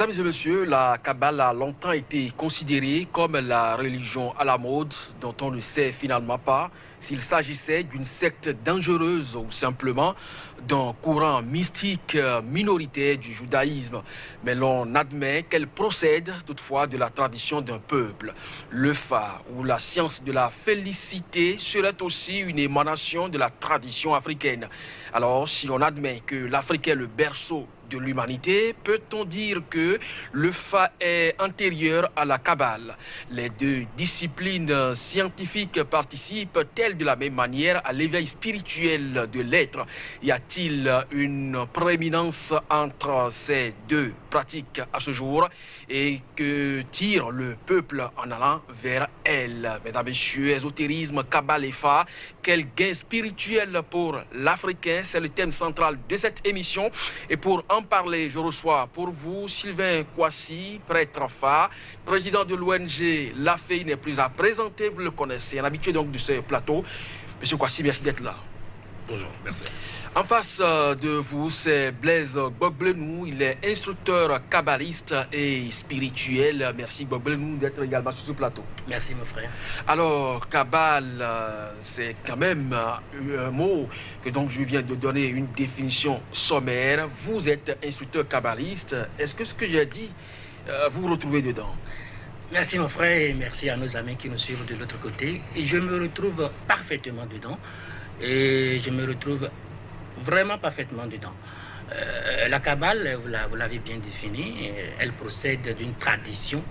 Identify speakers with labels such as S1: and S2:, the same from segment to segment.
S1: Mesdames et messieurs, la Kabbale a longtemps été considérée comme la religion à la mode dont on ne sait finalement pas s'il s'agissait d'une secte dangereuse ou simplement d'un courant mystique minoritaire du judaïsme. Mais l'on admet qu'elle procède toutefois de la tradition d'un peuple. Le Fa ou la science de la félicité serait aussi une émanation de la tradition africaine. Alors, si on admet que l'Afrique est le berceau de l'humanité, peut-on dire que le Fa est antérieur à la Kabbale? Les deux disciplines scientifiques participent-elles de la même manière à l'éveil spirituel de l'être? Y a-t-il une prééminence entre ces deux pratiques à ce jour? Et que tire le peuple en allant vers elle? Mesdames, Messieurs, ésotérisme, Kabbale et Fa, quel gain spirituel pour l'Africain? C'est le thème central de cette émission. Et pour en parler, je reçois pour vous Sylvain Kouassi, prêtre Fa, président de l'ONG La Fée n'est plus à présenter, vous le connaissez, un habitué donc de ce plateau. Monsieur Kouassi, merci d'être là.
S2: Bonjour, merci.
S1: En face de vous, c'est Blaise Gbogblenu. Il est instructeur kabbaliste et spirituel. Merci Gbogblenu d'être également sur ce plateau.
S2: Merci mon frère.
S1: Alors, Kabbale, c'est quand même un mot que donc je viens de donner une définition sommaire. Vous êtes instructeur kabbaliste. Est-ce que ce que j'ai dit, vous vous retrouvez dedans?
S2: Merci mon frère et merci à nos amis qui nous suivent de l'autre côté. Et je me retrouve parfaitement dedans. Et je me retrouve vraiment parfaitement dedans. La Kabbale, vous l'avez bien définie, elle procède d'une tradition,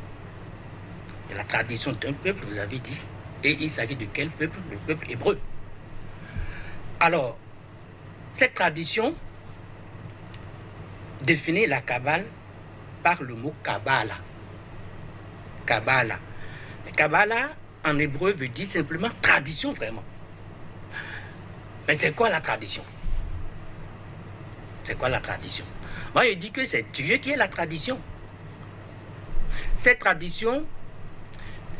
S2: de la tradition d'un peuple, vous avez dit. Et il s'agit de quel peuple? Le peuple hébreu. Alors, cette tradition définit la Kabbale par le mot Kabbalah. Kabbalah. Kabbalah, en hébreu, veut dire simplement tradition, vraiment. Mais c'est quoi la tradition? C'est quoi la tradition? Moi, je dis que c'est Dieu qui est la tradition. Cette tradition,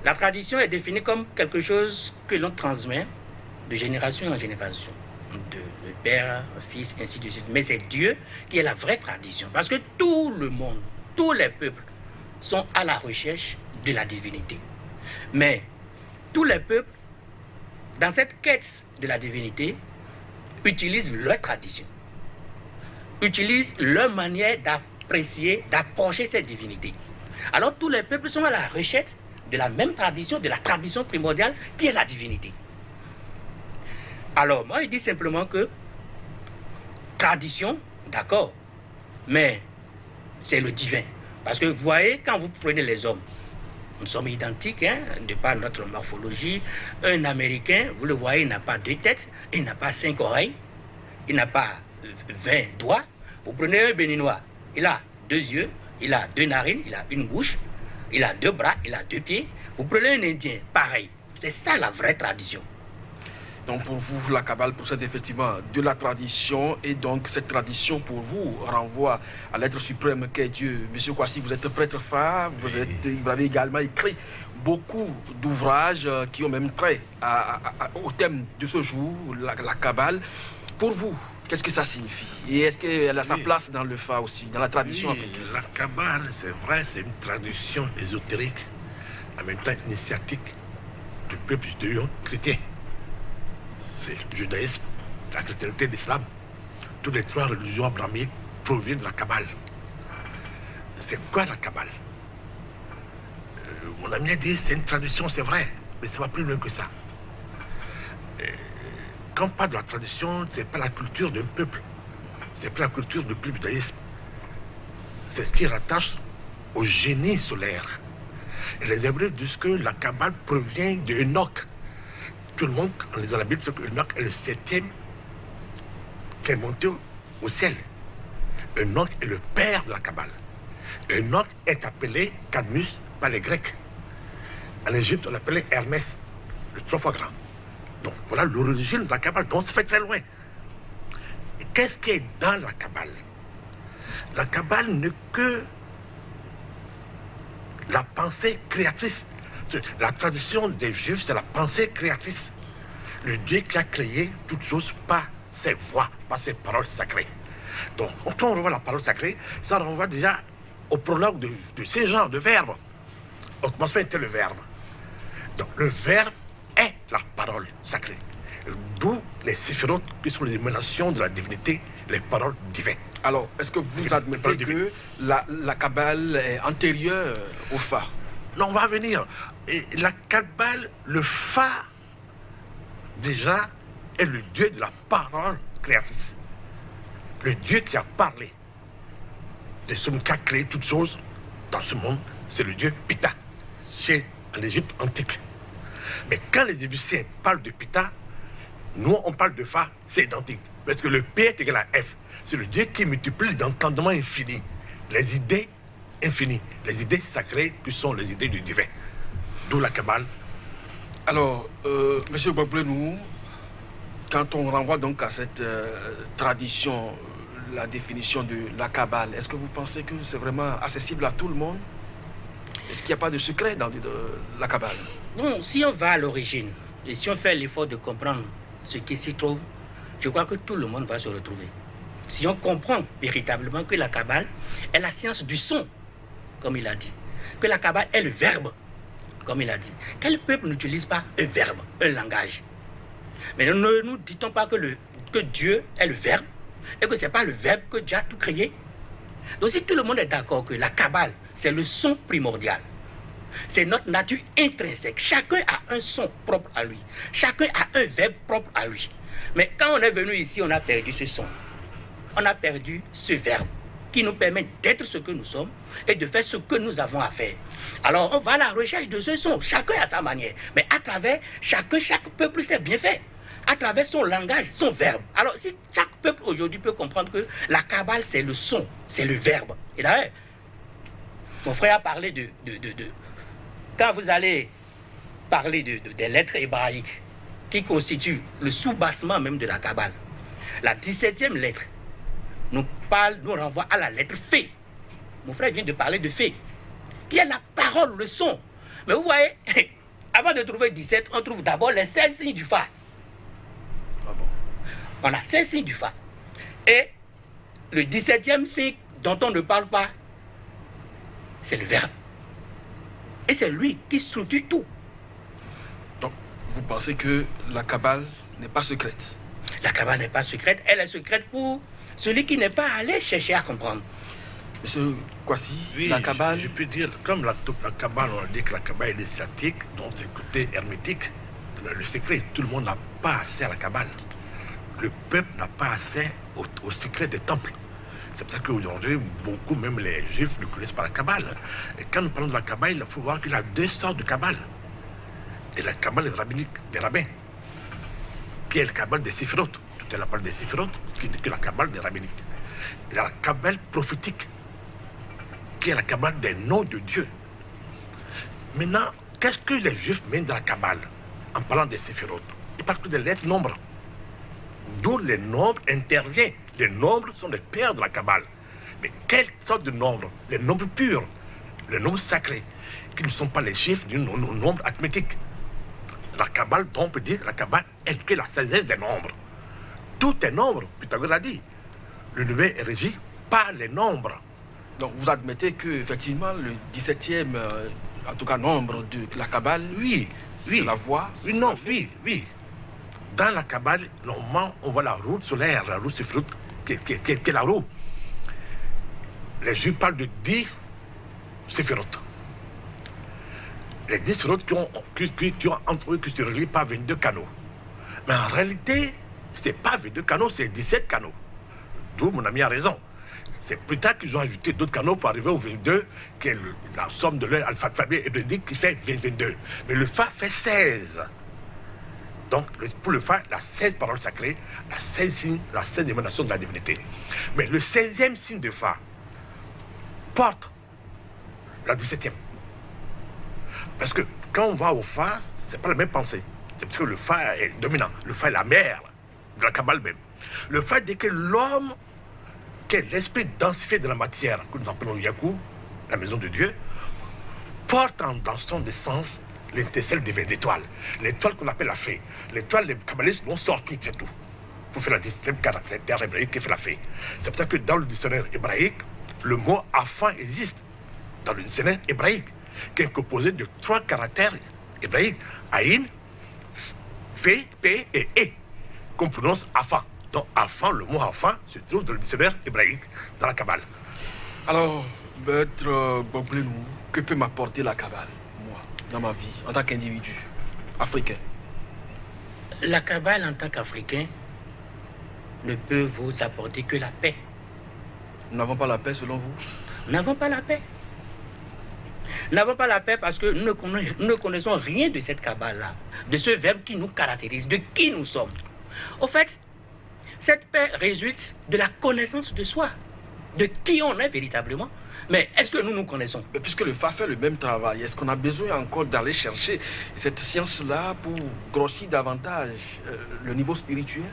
S2: la tradition est définie comme quelque chose que l'on transmet de génération en génération, de père, fils, ainsi de suite. Mais c'est Dieu qui est la vraie tradition. Parce que tout le monde, tous les peuples sont à la recherche de la divinité. Mais tous les peuples, dans cette quête de la divinité, utilisent leur tradition, utilisent leur manière d'apprécier, d'approcher cette divinité. Alors tous les peuples sont à la recherche de la même tradition, de la tradition primordiale qui est la divinité. Alors moi je dis simplement que tradition, d'accord, mais c'est le divin. Parce que vous voyez, quand vous prenez les hommes, nous sommes identiques, de par notre morphologie. Un Américain, vous le voyez, il n'a pas deux têtes, il n'a pas 5 oreilles, il n'a pas 20 doigts. Vous prenez un Béninois, il a 2 yeux, il a 2 narines, il a une bouche, il a 2 bras, il a 2 pieds. Vous prenez un Indien, pareil. C'est ça la vraie tradition.
S1: Donc pour vous, la Kabbale procède effectivement de la tradition et donc cette tradition pour vous renvoie à l'être suprême qu'est Dieu. Monsieur Kouassi, vous êtes prêtre Fa, vous avez également écrit beaucoup d'ouvrages qui ont même trait au thème de ce jour, la Kabbale. Pour vous, qu'est-ce que ça signifie? Et est-ce qu'elle a sa place dans le Fa aussi, dans la tradition africaine?
S3: La Kabbale, c'est vrai, c'est une tradition ésotérique, en même temps initiatique du peuple judéo-chrétien. C'est le judaïsme, la chrétienté, l'islam. Toutes les 3 religions abrahamiques proviennent de la Kabbale. C'est quoi la Kabbale? Mon ami a dit c'est une tradition, c'est vrai, mais ça va plus loin que ça. Quand on parle de la tradition, c'est pas la culture d'un peuple, c'est pas la culture du peuple judaïsme. C'est ce qui rattache au génie solaire. Et les Hébreux disent que la Kabbale provient de Enoch. Tout le monde, en lisant la Bible, sait que Enoch est le 7e qui est monté au ciel. Enoch est le père de la Kabbale. Enoch est appelé Cadmus par les Grecs. En Égypte, on l'appelait Hermès, le 3 fois grand. Donc voilà l'origine de la Kabbale. Donc ça fait très loin. Et qu'est-ce qui est dans la Kabbale? La Kabbale n'est que la pensée créatrice. La tradition des Juifs, c'est la pensée créatrice. Le Dieu qui a créé toutes choses par ses voix, par ses paroles sacrées. Donc, quand on revoit la parole sacrée, ça renvoie déjà au prologue de Saint Jean, le Verbe. Au commencement était le Verbe. Donc le Verbe est la parole sacrée. D'où les séphirotes qui sont les émanations de la divinité, les paroles divines.
S1: Alors, est-ce que vous admettez que la Kabbale est antérieure au Fa?
S3: Non, on va venir. Et la Kabbale, le Fa, déjà, est le Dieu de la parole créatrice. Le Dieu qui a parlé. De celui qui a créé toutes choses dans ce monde, c'est le Dieu Ptah, chez l'Égypte antique. Mais quand les Égyptiens parlent de Ptah, nous, on parle de Fa, c'est identique. Parce que le P est égal à F. C'est le Dieu qui multiplie les entendements infinis, les idées infinies, les idées sacrées qui sont les idées du divin. D'où la Kabbale.
S1: Alors, M. Gbagblé-Nou, quand on renvoie donc à cette tradition, la définition de la Kabbale, est-ce que vous pensez que c'est vraiment accessible à tout le monde? Est-ce qu'il n'y a pas de secret dans la Kabbale?
S2: Non, si on va à l'origine, et si on fait l'effort de comprendre ce qui s'y trouve, je crois que tout le monde va se retrouver. Si on comprend véritablement que la Kabbale est la science du son, comme il a dit, que la Kabbale est le verbe, comme il a dit. Quel peuple n'utilise pas un verbe, un langage? Mais ne nous dit-on pas que Dieu est le verbe et que ce n'est pas le verbe que Dieu a tout créé? Donc si tout le monde est d'accord que la Kabbale, c'est le son primordial, c'est notre nature intrinsèque. Chacun a un son propre à lui. Chacun a un verbe propre à lui. Mais quand on est venu ici, on a perdu ce son. On a perdu ce verbe qui nous permet d'être ce que nous sommes et de faire ce que nous avons à faire. Alors on va à la recherche de ce son. Chacun à sa manière. Mais à travers, chaque peuple s'est bien fait. À travers son langage, son verbe. Alors si chaque peuple aujourd'hui peut comprendre que la Kabbale, c'est le son, c'est le verbe. Et d'ailleurs, mon frère a parlé de quand vous allez parler des lettres hébraïques qui constituent le soubassement même de la Kabbale, la 17e lettre nous renvoie à la lettre Fé. Mon frère vient de parler de Fé, qui est la parole, le son. Mais vous voyez, avant de trouver 17, on trouve d'abord les 16 signes du Fa.
S1: Ah bon?
S2: On a 16 signes du Fa. Et le 17e signe dont on ne parle pas, c'est le verbe. Et c'est lui qui structure tout.
S1: Donc, vous pensez que la Kabbale n'est pas secrète?
S2: La Kabbale n'est pas secrète, elle est secrète pour celui qui n'est pas allé chercher à comprendre.
S1: Monsieur Kwasi,
S3: Oui,
S1: la Kabbale...
S3: je peux dire, comme la Kabbale, on a dit que la Kabbale est initiatique, donc c'est le côté hermétique. Le secret, tout le monde n'a pas accès à la Kabbale. Le peuple n'a pas accès au secret des temples. C'est pour ça qu'aujourd'hui, beaucoup, même les Juifs, ne connaissent pas la Kabbale. Et quand nous parlons de la Kabbale, il faut voir qu'il y a deux sortes de Kabbale. Et la Kabbale rabbinique, des rabbins, qui est la Kabbale des Séphirotes. Tout est la Kabbale des Séphirotes, qui n'est que la Kabbale des rabbiniques. Il y a la Kabbale prophétique, qui est la Kabbale des noms de Dieu. Maintenant, qu'est-ce que les Juifs mènent dans la Kabbale en parlant des Séphirotes? Ils parlent que des lettres nombres. D'où les nombres interviennent. Les nombres sont les pères de la Kabbale. Mais quelle sorte de nombres? Les nombres purs, les nombres sacrés, qui ne sont pas les chiffres du nombre arithmétique. La Kabbale, dont on peut dire, la Kabbale est que la sagesse des nombres. Tout est nombre, Pythagore l'a dit. L'univers est régi par les nombres.
S1: Donc vous admettez que effectivement le 17e, en tout cas nombre de la Kabbale,
S3: Oui,
S1: c'est la voix.
S3: Oui, non, oui. Dans la Kabbale, normalement, on voit la roue solaire, la roue séphirote, qui est la roue. Les Juifs parlent de 10 séphirotes. Les 10 séphirotes qui ont entre eux, qui se relient par 22 canaux. Mais en réalité, ce n'est pas 22 canaux, c'est 17 canaux. D'où mon ami a raison. C'est plus tard qu'ils ont ajouté d'autres canaux pour arriver au 22, qui est la somme de leur alphabet hébraïque qui fait 22. Mais le Fa fait 16. Donc, pour le Fa, la 16 paroles sacrées, la 16 signes, la 16 émanations de la divinité. Mais le 16e signe de Fa porte la 17e. Parce que quand on va au Fa, c'est pas la même pensée. C'est parce que le Fa est dominant. Le Fa est la mère de la Kabbale même. Le Fa dit que l'homme, qui est l'esprit densifié de la matière, que nous appelons Yakou, la maison de Dieu, porte dans son essence l'étincelle divine, l'étoile. L'étoile qu'on appelle la fée. L'étoile, les kabbalistes l'ont sortie, c'est tout. pour faire la 17e caractère hébraïque qui fait la fée. C'est pour ça que dans le dictionnaire hébraïque, le mot afin existe. Dans le dictionnaire hébraïque, qui est composé de 3 caractères hébraïques, Aïn, Fé, P et E, qu'on prononce afin. Donc afin, le mot afin se trouve dans le dictionnaire hébraïque, dans la Kabbale.
S1: Alors, maître Gbagblé, que peut m'apporter la Kabbale, moi, dans ma vie, en tant qu'individu africain?
S2: La Kabbale, en tant qu'Africain, ne peut vous apporter que la paix.
S1: Nous n'avons pas la paix, selon vous?
S2: Nous n'avons pas la paix. Nous n'avons pas la paix parce que nous ne connaissons rien de cette Kabbale-là, de ce verbe qui nous caractérise, de qui nous sommes. Au fait, cette paix résulte de la connaissance de soi, de qui on est véritablement. Mais est-ce que nous nous connaissons?
S1: Mais puisque le FA fait le même travail, est-ce qu'on a besoin encore d'aller chercher cette science-là pour grossir davantage le niveau spirituel?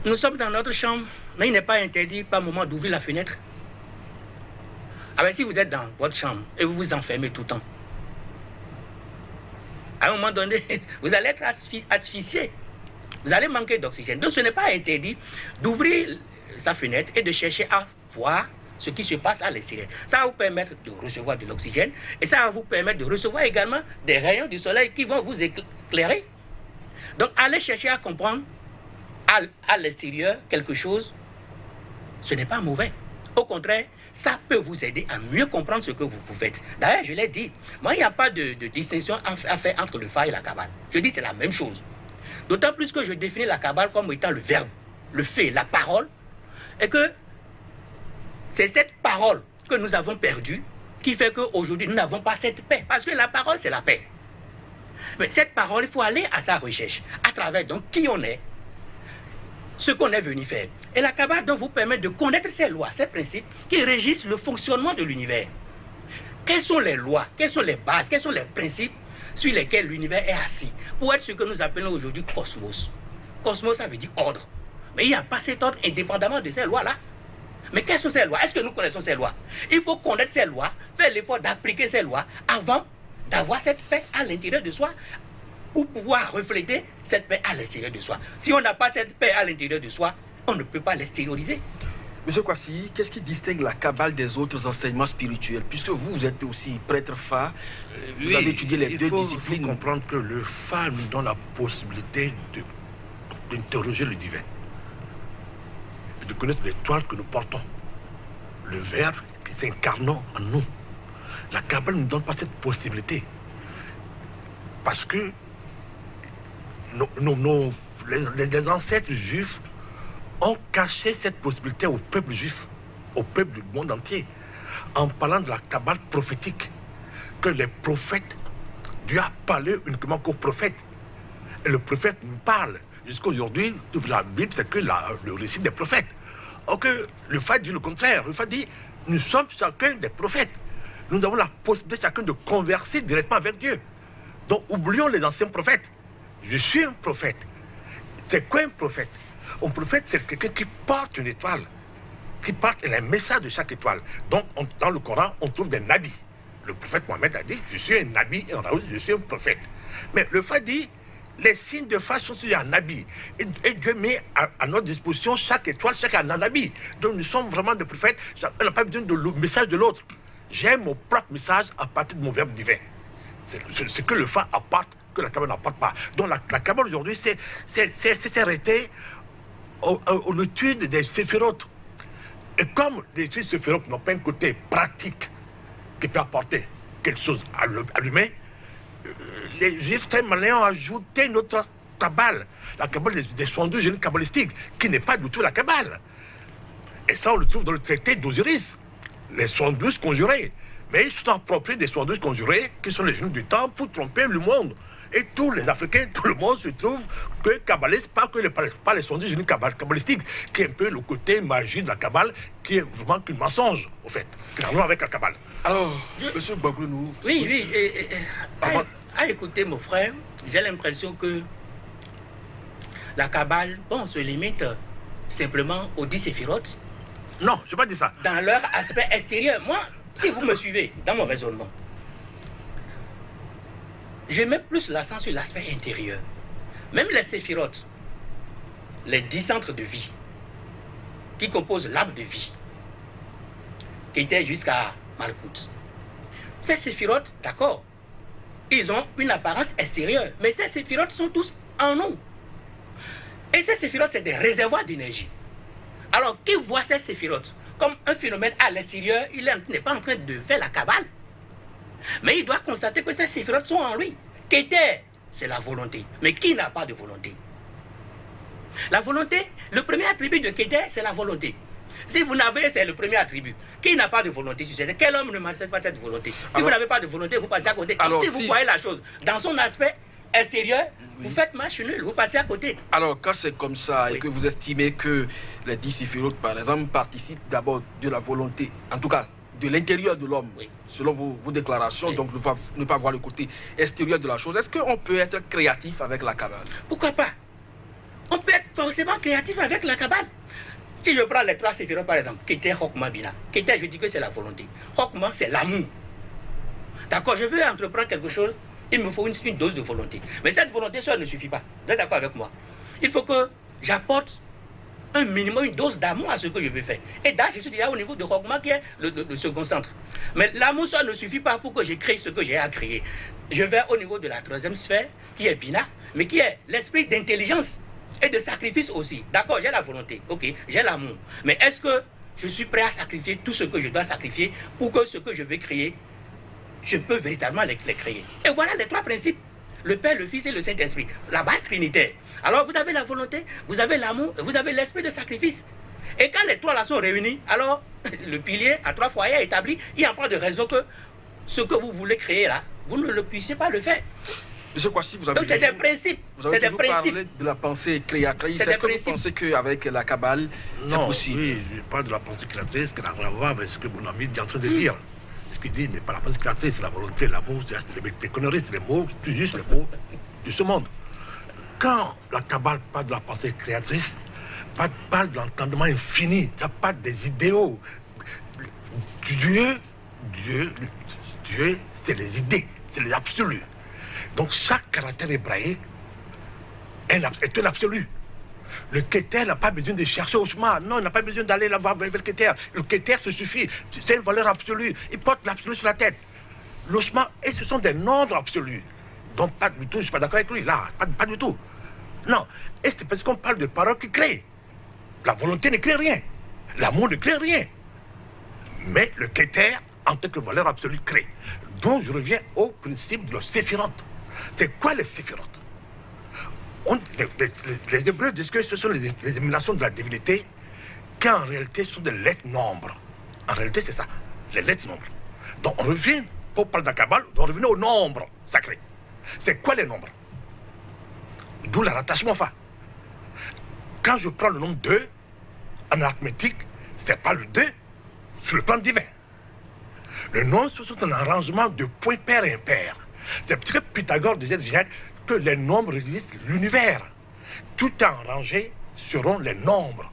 S2: Nous sommes dans notre chambre, mais il n'est pas interdit par moment d'ouvrir la fenêtre. Alors si vous êtes dans votre chambre et vous vous enfermez tout le temps, à un moment donné, vous allez être asphyxié. Vous allez manquer d'oxygène. Donc ce n'est pas interdit d'ouvrir sa fenêtre et de chercher à voir ce qui se passe à l'extérieur. Ça va vous permettre de recevoir de l'oxygène et ça va vous permettre de recevoir également des rayons du soleil qui vont vous éclairer. Donc allez chercher à comprendre à l'extérieur quelque chose, ce n'est pas mauvais. Au contraire, ça peut vous aider à mieux comprendre ce que vous faites. D'ailleurs, je l'ai dit, moi, il n'y a pas de distinction à faire entre le Fa et la Kabbale. Je dis c'est la même chose. D'autant plus que je définis la Kabbale comme étant le verbe, le fait, la parole, et que c'est cette parole que nous avons perdue qui fait qu'aujourd'hui, nous n'avons pas cette paix. Parce que la parole, c'est la paix. Mais cette parole, il faut aller à sa recherche, à travers donc qui on est, ce qu'on est venu faire. Et la Kabbale donc vous permet de connaître ces lois, ces principes qui régissent le fonctionnement de l'univers. Quelles sont les lois, quelles sont les bases, quels sont les principes sur lesquels l'univers est assis pour être ce que nous appelons aujourd'hui cosmos. Cosmos, ça veut dire ordre. Mais il n'y a pas cet ordre indépendamment de ces lois-là. Mais quelles sont ces lois? Est-ce que nous connaissons ces lois? Il faut connaître ces lois, faire l'effort d'appliquer ces lois avant d'avoir cette paix à l'intérieur de soi, pour pouvoir refléter cette paix à l'extérieur de soi. Si on n'a pas cette paix à l'intérieur de soi, on ne peut pas l'extérioriser.
S1: Monsieur Kwasi, qu'est-ce qui distingue la Kabbale des autres enseignements spirituels? Puisque vous êtes aussi prêtre Fa, vous avez étudié les deux disciplines.
S3: Il faut comprendre que le Fa nous donne la possibilité d'interroger le divin, de connaître l'étoile que nous portons, le Verbe qui s'incarne en nous. La Kabbale ne nous donne pas cette possibilité parce que les ancêtres juifs ont caché cette possibilité au peuple juif, au peuple du monde entier, en parlant de la Kabbale prophétique, que les prophètes, Dieu a parlé uniquement qu'aux prophètes. Et le prophète nous parle. Jusqu'à aujourd'hui, toute la Bible, c'est que le récit des prophètes. Or que le Fa dit le contraire. Le Fa dit, nous sommes chacun des prophètes. Nous avons la possibilité chacun de converser directement avec Dieu. Donc oublions les anciens prophètes. Je suis un prophète. C'est quoi un prophète? Un prophète, c'est quelqu'un qui porte une étoile, qui porte un message de chaque étoile. Donc dans le Coran, on trouve des nabis. Le prophète Mohammed a dit, je suis un nabi, et on a dit, je suis un prophète. Mais le Fa dit, les signes de Fa sont sur un nabi. Et Dieu met à notre disposition chaque étoile, chaque nabi. Donc nous sommes vraiment des prophètes. On n'a pas besoin du message de l'autre. J'ai mon propre message à partir de mon verbe divin. C'est ce que le Fa apporte, que la Kabbale n'apporte pas. Donc la Kabbale aujourd'hui, c'est arrêté aux études des séphirotes. Et comme les études séphirotes n'ont pas un côté pratique qui peut apporter quelque chose à l'humain, les juifs très malins ont ajouté une autre Kabbale, la Kabbale des 72 génies kabbalistiques, qui n'est pas du tout la Kabbale. Et ça, on le trouve dans le traité d'Osiris, les 72 conjurés. Mais ils sont appropriés des 72 conjurés, qui sont les génies du temps, pour tromper le monde. Et tous les Africains, tout le monde se trouve que kabbaliste, pas les 72 génies kabbalistiques, qui est un peu le côté magie de la Kabbale, qui est vraiment qu'un mensonge, au fait, qui n'a rien avec la Kabbale.
S1: Alors, monsieur Gbagblé, nous...
S2: Oui. À écouter mon frère, j'ai l'impression que la Kabbale, se limite simplement aux 10 séphirotes.
S3: Non, je n'ai pas dit ça.
S2: Dans leur aspect extérieur. Moi, si vous me suivez dans mon raisonnement, je mets plus l'accent sur l'aspect intérieur. Même les séphirotes, les 10 centres de vie qui composent l'arbre de vie, qui était jusqu'à Malkout. Ces séphirotes, d'accord, ils ont une apparence extérieure, mais ces séphirotes sont tous en nous. Et ces séphirotes, c'est des réservoirs d'énergie. Alors, qui voit ces séphirotes comme un phénomène à l'extérieur, il n'est pas en train de faire la cabale. Mais il doit constater que ces séphirotes sont en lui. Qu'était, c'est la volonté. Mais qui n'a pas de volonté? La volonté, le premier attribut de Kéter, c'est la volonté. Si vous n'avez, c'est le premier attribut. Qui n'a pas de volonté sur cette terre? Quel homme ne manifeste pas cette volonté? Si vous n'avez pas de volonté, vous passez à côté.
S1: Alors,
S2: si vous voyez la chose dans son aspect extérieur, vous faites match nul, vous passez à côté.
S1: Alors, quand c'est comme ça et que vous estimez que les 10 séphirotes, par exemple, participent d'abord de la volonté, en tout cas de l'intérieur de l'homme, selon vos déclarations, donc ne pas voir le côté extérieur de la chose, est-ce qu'on peut être créatif avec la Kabbale?
S2: Pourquoi pas? On peut être forcément créatif avec la Kabbale. Si je prends les 3 séphirotes par exemple, Kéter, Chokma, Bina. Kéter, je dis que c'est la volonté. Chokma, c'est l'amour. D'accord, je veux entreprendre quelque chose, il me faut une dose de volonté. Mais cette volonté seule ne suffit pas. Vous êtes d'accord avec moi? Il faut que j'apporte un minimum, une dose d'amour à ce que je veux faire. Et là, je suis déjà au niveau de Chokma qui est le second centre. Mais l'amour seul ne suffit pas pour que je crée ce que j'ai à créer. Je vais au niveau de la 3e sphère, qui est Bina, mais qui est l'esprit d'intelligence et de sacrifice aussi. D'accord, j'ai la volonté, ok, j'ai l'amour. Mais est-ce que je suis prêt à sacrifier tout ce que je dois sacrifier pour que ce que je vais créer, je peux véritablement les créer? Et voilà les 3 principes. Le Père, le Fils et le Saint-Esprit. La base trinitaire. Alors vous avez la volonté, vous avez l'amour, vous avez l'esprit de sacrifice. Et quand les 3 là sont réunis, alors le pilier à 3 foyers établi, il n'y a pas de raison que ce que vous voulez créer là, vous ne le puissiez pas le faire.
S1: Monsieur Kwasi, vous avez
S2: Donc c'est des principes.
S1: Vous avez toujours parlé de la pensée créatrice. Est-ce que vous pensez qu'avec la Kabbale, c'est possible?
S3: Oui, je parle de la pensée créatrice qui n'a rien à voir avec ce que mon ami est en train de dire. Ce qu'il dit n'est pas la pensée créatrice, c'est la volonté, l'amour, c'est des conneries, c'est les mots, tout juste les mots de ce monde. Quand la Kabbale parle de la pensée créatrice, parle de l'entendement infini, ça parle des idéaux. Dieu, c'est les idées, c'est les absolus. Donc chaque caractère hébraïque est un absolu. Le Kéter n'a pas besoin de chercher au chemin. Non, il n'a pas besoin d'aller là-bas vers le Kéter. Le Kéter se suffit. C'est une valeur absolue. Il porte l'absolu sur la tête. Le chemin, et ce sont des nombres absolus. Donc pas du tout, je ne suis pas d'accord avec lui. Là, pas du tout. Non. Et c'est parce qu'on parle de paroles qui créent. La volonté ne crée rien. L'amour ne crée rien. Mais le Kéter, en tant que valeur absolue, crée. Donc je reviens au principe de la séphirote. C'est quoi les séphirotes? Les Hébreux disent que ce sont les émanations de la divinité qui en réalité sont des lettres nombres. En réalité, c'est ça, les lettres nombres. Donc on revient, pour parler de la Kabbale, on revient au nombre sacré. C'est quoi les nombres? D'où le rattachement fa. Quand je prends le nombre 2, en arithmétique, ce n'est pas le 2 sur le plan divin. Le nombre, ce sont un arrangement de points pairs et impairs. C'est parce que Pythagore disait déjà que les nombres régissent l'univers. Tout en rangé seront les nombres.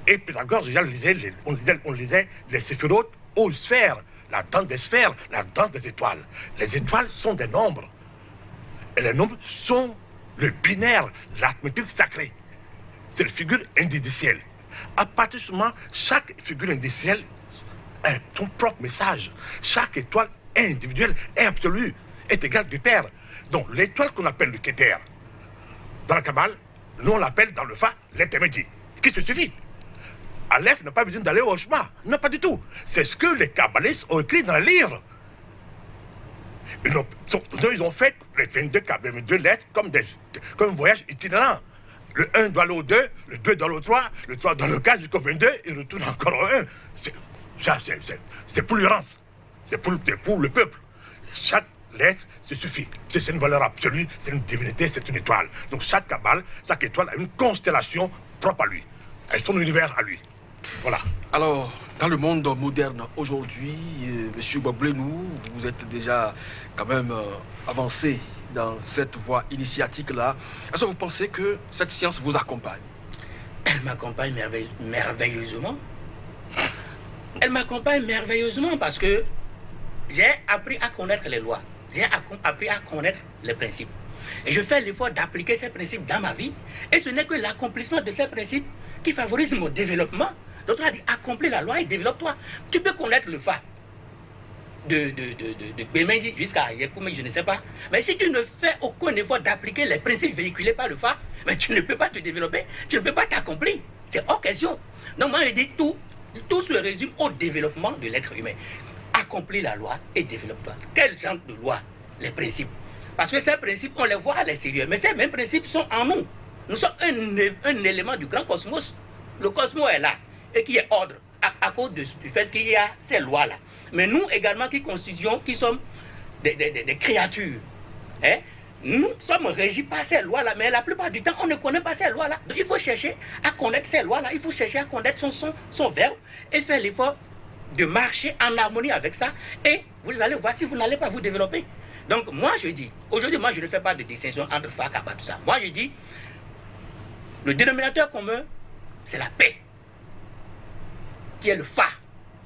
S3: Et Pythagore déjà on lisait les séphirotes aux sphères, la danse des sphères, la danse des étoiles. Les étoiles sont des nombres. Et les nombres sont le binaire, l'arithmétique sacrée. C'est la figure indicielle. À partir de ce moment, chaque figure indicielle a son propre message. Chaque étoile est individuelle, est absolue, est égale du Père. Donc l'étoile qu'on appelle le Kéter, dans la Kabbale, nous on l'appelle dans le Fa l'intermédiaire, qui se suffit. Aleph n'a pas besoin d'aller au chemin. Non, pas du tout. C'est ce que les kabbalistes ont écrit dans le livre. Ils ont fait les 22 lettres comme un voyage itinérant. Le 1 doit aller au 2, le 2 doit aller au 3, le 3 doit aller au 4 jusqu'au 22, et retourne encore au 1. C'est pour l'urgence. C'est pour le peuple. Chaque lettre, se suffit. C'est une valeur absolue, c'est une divinité, c'est une étoile. Donc chaque Kabbale, chaque étoile a une constellation propre à lui. A son univers à lui. Voilà.
S1: Alors, dans le monde moderne aujourd'hui, Monsieur Gbagblé-Nou, vous êtes déjà quand même avancé dans cette voie initiatique-là. Est-ce que vous pensez que cette science vous accompagne?
S2: Elle m'accompagne merveilleusement. Elle m'accompagne merveilleusement parce que j'ai appris à connaître les lois. J'ai appris à connaître les principes. Et je fais l'effort d'appliquer ces principes dans ma vie. Et ce n'est que l'accomplissement de ces principes qui favorise mon développement. L'autre a dit, accomplis la loi et développe-toi. Tu peux connaître le fa de Bemenji jusqu'à Yekoumi, je ne sais pas. Mais si tu ne fais aucun effort d'appliquer les principes véhiculés par le fa, mais tu ne peux pas te développer, tu ne peux pas t'accomplir. C'est hors question. Donc moi, je dis tout se résume au développement de l'être humain. Accomplis la loi et développe-toi. Quel genre de loi? Les principes. Parce que ces principes, on les voit à l'extérieur. Mais ces mêmes principes sont en nous. Nous sommes un élément du grand cosmos. Le cosmos est là et qui est ordre à cause du fait qu'il y a ces lois-là. Mais nous également qui sommes des créatures, hein, nous sommes régis par ces lois-là. Mais la plupart du temps, on ne connaît pas ces lois-là. Donc il faut chercher à connaître ces lois-là. Il faut chercher à connaître son verbe et faire l'effort de marcher en harmonie avec ça. Et vous allez voir si vous n'allez pas vous développer. Donc moi je dis, aujourd'hui moi je ne fais pas de distinction entre fa, kappa, tout ça. Moi je dis, le dénominateur commun, c'est la paix, qui est le fa,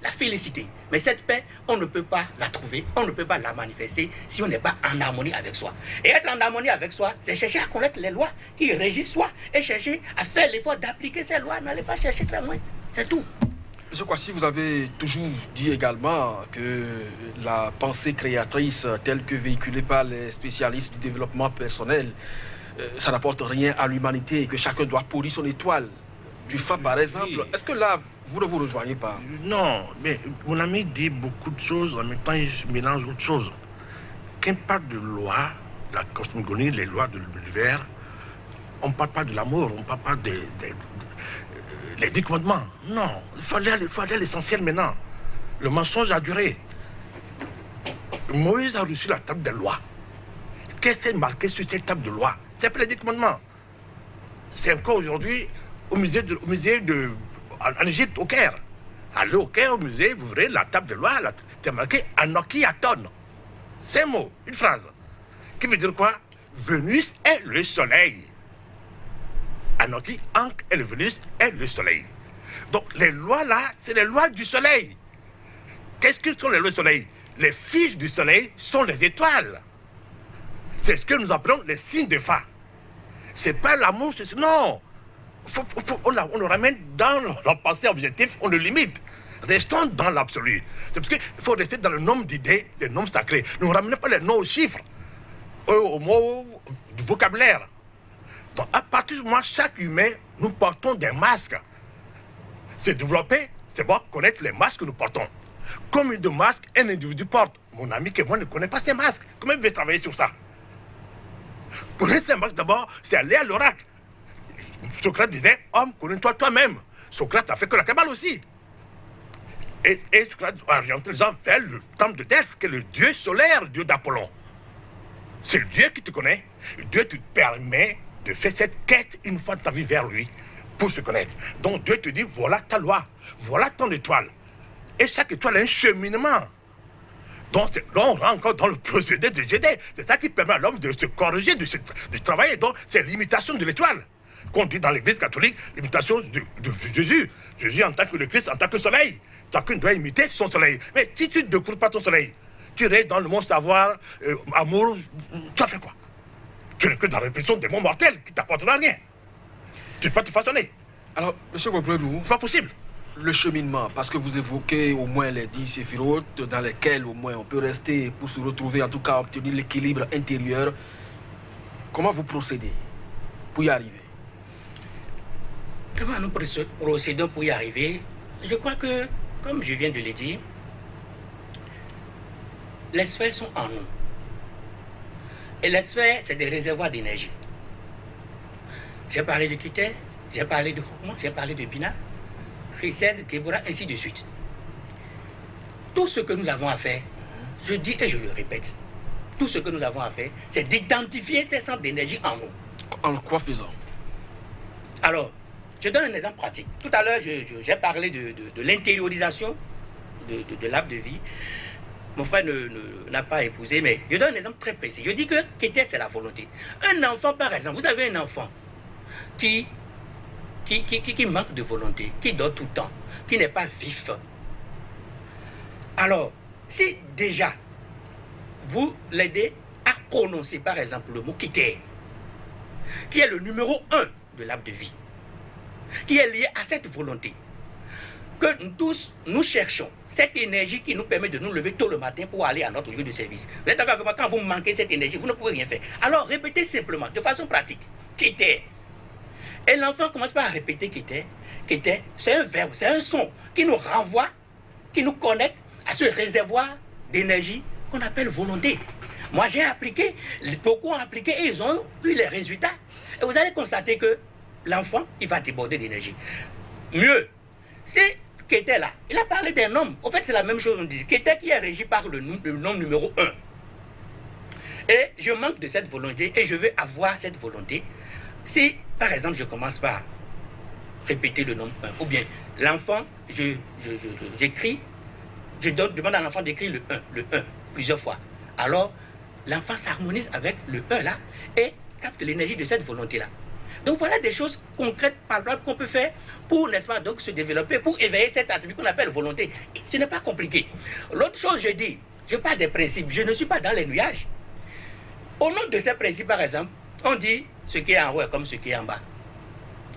S2: la félicité. Mais cette paix, on ne peut pas la trouver, on ne peut pas la manifester si on n'est pas en harmonie avec soi. Et être en harmonie avec soi, c'est chercher à connaître les lois qui régissent soi et chercher à faire l'effort d'appliquer ces lois. N'allez pas chercher très loin, c'est tout.
S1: Monsieur Kwasi, vous avez toujours dit également que la pensée créatrice telle que véhiculée par les spécialistes du développement personnel, ça n'apporte rien à l'humanité et que chacun doit polir son étoile. Du fa, par exemple. Oui. Est-ce que là, vous ne vous rejoignez pas?
S3: Non, mais mon ami dit beaucoup de choses, en même temps il mélange autre chose. Quand on parle de loi, la cosmogonie, les lois de l'univers, on ne parle pas de l'amour, on ne parle pas les 10 commandements. Non, il faut aller à l'essentiel maintenant. Le mensonge a duré. Moïse a reçu la table des lois. Qu'est-ce qui est marqué sur cette table de loi? C'est pas les 10 commandements. C'est encore aujourd'hui au musée en Égypte, au Caire. Allez au Caire, au musée, vous verrez la table de loi, c'est marqué Anoki Aton. C'est un mot, une phrase. Qui veut dire quoi? Vénus est le soleil. Anoki, Ankh et le Vénus est le soleil. Donc les lois là, c'est les lois du soleil. Qu'est-ce que sont les lois du soleil? Les fiches du soleil sont les étoiles. C'est ce que nous appelons les signes de fa. C'est pas l'amour, non. On le ramène dans la pensée objective, on le limite. Restons dans l'absolu. C'est parce qu'il faut rester dans le nombre d'idées, les nombres sacrés. Ne ramenez pas les noms aux chiffres, aux mots du vocabulaire. Donc, à partir de moi, chaque humain, nous portons des masques. Se développer, c'est bon, connaître les masques que nous portons. Combien de masques un individu porte? Mon ami que moi ne connaît pas ces masques. Comment il veut travailler sur ça? Connaître ces masques d'abord, c'est aller à l'oracle. Socrate disait, homme, connais-toi toi-même. Socrate a fait que la Kabbale aussi. Et Socrate a orienté les hommes vers le temple de Delphes, qui est le dieu solaire, le dieu d'Apollon. C'est le Dieu qui te connaît. Dieu te permet de faire cette quête une fois de ta vie vers lui pour se connaître. Donc Dieu te dit, voilà ta loi, voilà ton étoile. Et chaque étoile a un cheminement. Donc là, on rentre encore dans le procédé de Jédé. C'est ça qui permet à l'homme de se corriger, de travailler. Donc c'est l'imitation de l'étoile. Qu'on dit dans l'église catholique, l'imitation de Jésus. Jésus en tant que le Christ, en tant que soleil. Chacun doit imiter son soleil. Mais si tu ne découvres pas ton soleil, tu restes dans le monde savoir, amour, tu as fait quoi? Tu n'es que dans la répression des mondes mortels qui ne t'apportera rien. Tu ne peux pas te façonner.
S1: Alors, monsieur Gobledou,
S3: c'est pas possible.
S1: Le cheminement, parce que vous évoquez au moins les 10 séphirotes dans lesquels au moins on peut rester pour se retrouver, en tout cas obtenir l'équilibre intérieur. Comment vous procédez pour y arriver?
S2: Comment nous procédons pour y arriver? Je crois que, comme je viens de le dire, les sphères sont en nous. Et les sphères, c'est des réservoirs d'énergie. J'ai parlé de critères, j'ai parlé de Hokman, j'ai parlé de Bina, Chrysède, Kébora, ainsi de suite. Tout ce que nous avons à faire, je dis et je le répète, tout ce que nous avons à faire, c'est d'identifier ces centres d'énergie en nous.
S1: En quoi faisant?
S2: Alors, je donne un exemple pratique. Tout à l'heure, j'ai parlé de l'intériorisation de l'arbre de vie. Mon frère n'a pas épousé, mais je donne un exemple très précis. Je dis que qu'était c'est la volonté. Un enfant, par exemple, vous avez un enfant qui manque de volonté, qui dort tout le temps, qui n'est pas vif. Alors, si déjà vous l'aidez a prononcé par exemple le mot Keter, qui est le numéro 1 de l'arbre de vie, qui est lié à cette volonté que nous tous, nous cherchons cette énergie qui nous permet de nous lever tôt le matin pour aller à notre lieu de service. Vous êtes d'accord avec moi, quand vous manquez cette énergie, vous ne pouvez rien faire. Alors répétez simplement, de façon pratique, Keter. Et l'enfant commence par répéter Keter. Keter, c'est un verbe, c'est un son qui nous renvoie, qui nous connecte à ce réservoir d'énergie qu'on appelle volonté. Moi j'ai appliqué, beaucoup ont appliqué et ils ont eu les résultats. Et vous allez constater que l'enfant, il va déborder d'énergie. Mieux, c'est Keter là, il a parlé d'un homme. En fait, c'est la même chose, on dit. Keter qui est régi par le nom numéro 1. Et je manque de cette volonté et je veux avoir cette volonté. Si, par exemple, je commence par répéter le nom 1, ou bien l'enfant, j'écris, je demande à l'enfant d'écrire le 1, plusieurs fois. Alors, l'enfant s'harmonise avec le 1 là et capte l'énergie de cette volonté-là. Donc voilà des choses concrètes, palpables qu'on peut faire pour, n'est-ce pas, donc se développer, pour éveiller cet attribut qu'on appelle volonté. Et ce n'est pas compliqué. L'autre chose, je dis, je parle des principes, je ne suis pas dans les nuages. Au nom de ces principes, par exemple, on dit ce qui est en haut est comme ce qui est en bas.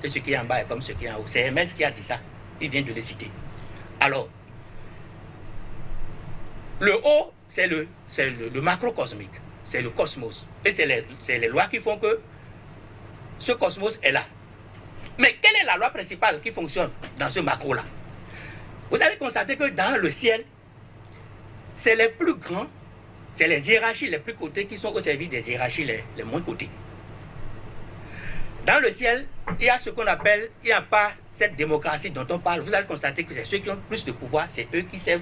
S2: Et ce qui est en bas est comme ce qui est en haut. C'est Hermès qui a dit ça. Il vient de le citer. Alors, le haut, c'est le macrocosmique. C'est le cosmos. Et c'est les lois qui font que ce cosmos est là. Mais quelle est la loi principale qui fonctionne dans ce macro-là? Vous allez constater que dans le ciel, c'est les plus grands, c'est les hiérarchies les plus cotées qui sont au service des hiérarchies les moins cotées. Dans le ciel, il y a ce qu'on appelle, il n'y a pas cette démocratie dont on parle. Vous allez constater que c'est ceux qui ont plus de pouvoir, c'est eux qui servent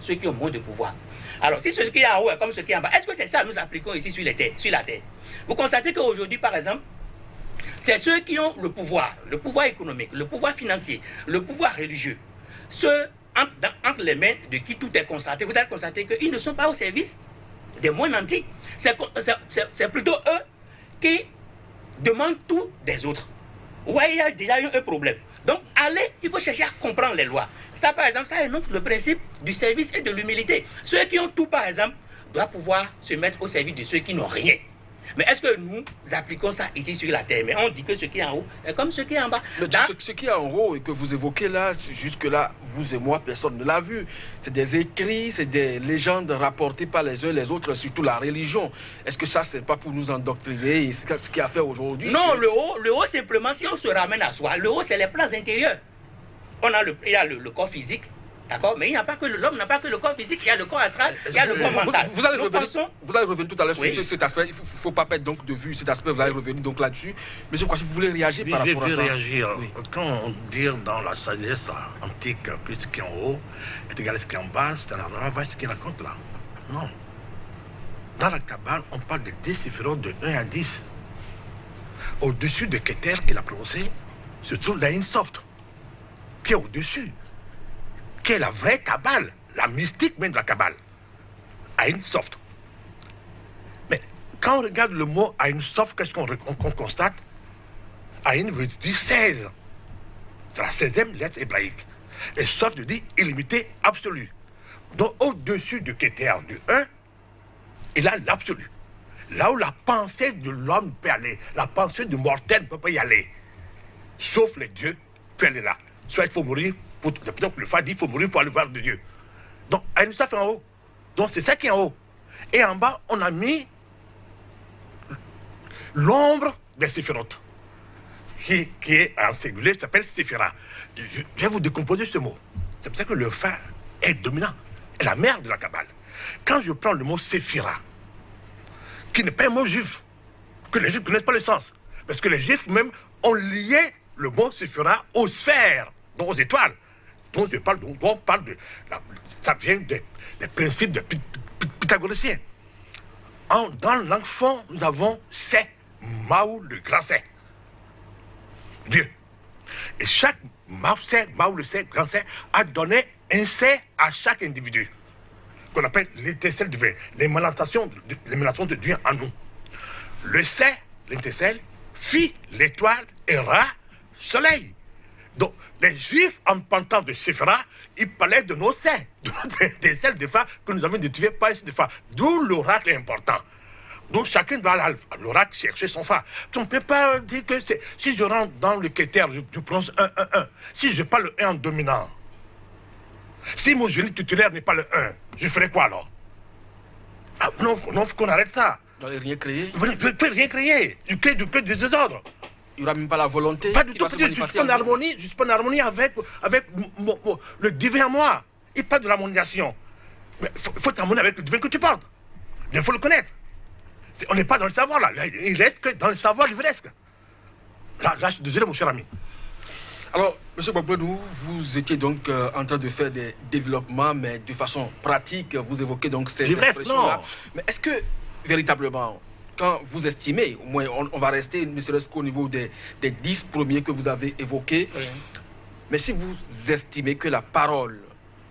S2: ceux qui ont moins de pouvoir. Alors, si ce qui est en haut est comme ce qui est en bas, est-ce que c'est ça que nous appliquons ici sur la Terre? Vous constatez qu'aujourd'hui, par exemple, c'est ceux qui ont le pouvoir économique, le pouvoir financier, le pouvoir religieux, ceux entre les mains de qui tout est constaté. Vous allez constater qu'ils ne sont pas au service des moins nantis. C'est plutôt eux qui demandent tout des autres. Vous voyez, il y a déjà eu un problème. Donc, il faut chercher à comprendre les lois. Ça, par exemple, ça énonce le principe du service et de l'humilité. Ceux qui ont tout, par exemple, doivent pouvoir se mettre au service de ceux qui n'ont rien. Mais est-ce que nous appliquons ça ici sur la terre? Mais on dit que ce qui est en haut est comme ce qui est en bas.
S1: Mais ce qui est en haut et que vous évoquez là, jusque-là, vous et moi, personne ne l'a vu. C'est des écrits, c'est des légendes rapportées par les uns les autres, surtout la religion. Est-ce que ça, c'est pas pour nous endoctriner? C'est ce qu'il a fait aujourd'hui?
S2: Non, le haut, simplement, si on se ramène à soi, le haut, c'est les plans intérieurs. Il y a le corps physique. D'accord, mais l'homme n'a pas que le corps physique, il y a le corps astral, il y a le corps mental.
S1: Vous allez revenir tout à l'heure sur cet aspect. Il ne faut pas perdre donc de vue cet aspect, vous allez revenir donc là-dessus. Monsieur Kouachi, vous voulez réagir par rapport à ça?
S3: Je vais réagir. Oui. Quand on dit dans la sagesse antique que ce qui est en haut est égal à ce qui est en bas, c'est un endroit, ce qu'il raconte là. Non. Dans la Kabbale, on parle de 10 séphirotes de 1 à 10. Au-dessus de Keter qu'il a prononcé, se trouve la Ein Sof, qui est au-dessus, qui est la vraie Kabbale, la mystique même de la Kabbale. Ein Sof. Mais quand on regarde le mot Ein Sof, qu'est-ce qu'on constate? Ein veut dire 16. C'est la 16e lettre hébraïque. Et Sof veut dire illimité, absolu. Donc au-dessus de Keter du 1, il a l'absolu. Là où la pensée de l'homme peut aller, la pensée du mortel ne peut pas y aller. Sauf les dieux peut aller là. Soit il faut mourir, le Fa dit qu'il faut mourir pour aller voir de Dieu. Donc, Ein Sof est en haut. Donc, c'est ça qui est en haut. Et en bas, on a mis l'ombre des séphirotes, qui est en singulier, s'appelle Séphira. Je vais vous décomposer ce mot. C'est pour ça que le Fa est dominant, est la mère de la Kabbale. Quand je prends le mot Séphira, qui n'est pas un mot juif, que les juifs ne connaissent pas le sens, parce que les juifs même ont lié le mot Séphira aux sphères, donc aux étoiles. Donc je parle, dont on parle de... ça vient des principes de pythagoriciens. Dans le langue fond, nous avons C'est, Mao le grand C'est, Dieu. Et chaque Mao le C'est, grand C'est, a donné un C'est à chaque individu, qu'on appelle l'étincelle divine, l'émanation de Dieu en nous. Le C'est, l'étincelle, fit l'étoile et Ra, soleil. Donc, les Juifs, en parlant de Séphira, ils parlaient de nos saints, de notre étincelle de phare que nous avons identifié par ici de phare. D'où l'oracle est important. Donc chacun doit aller à l'oracle chercher son fa. Tu ne peux pas dire que c'est... Si je rentre dans le Keter, je prononce 1-1-1. Si je parle le 1 en dominant, si mon génie tutélaire n'est pas le 1, je ferai quoi alors? Non, faut qu'on arrête ça.
S1: Vous n'allez rien créer.
S3: Vous ne pouvez rien créer. Tu crées du désordre.
S1: Il n'y aura même pas la volonté.
S3: Pas du
S1: qui
S3: tout.
S1: va se
S3: Je suis
S1: manifester
S3: pas en
S1: en vous.
S3: harmonie. Je suis pas en harmonie avec le divin à moi. Il parle de l'harmonisation. Mais faut t'harmonier avec le divin que tu portes. Il faut le connaître. On n'est pas dans le savoir là. Il reste que dans le savoir livresque. Là, je suis désolé, mon cher ami.
S1: Alors, M. Gbagbo, vous étiez donc en train de faire des développements, mais de façon pratique, vous évoquez donc ces
S3: Livresque,
S1: expressions-là.
S3: non.
S1: Mais est-ce que, véritablement, quand vous estimez, au moins on va rester ne serait-ce qu'au niveau des 10 premiers que vous avez évoqués,
S2: Oui.
S1: mais si vous estimez que la parole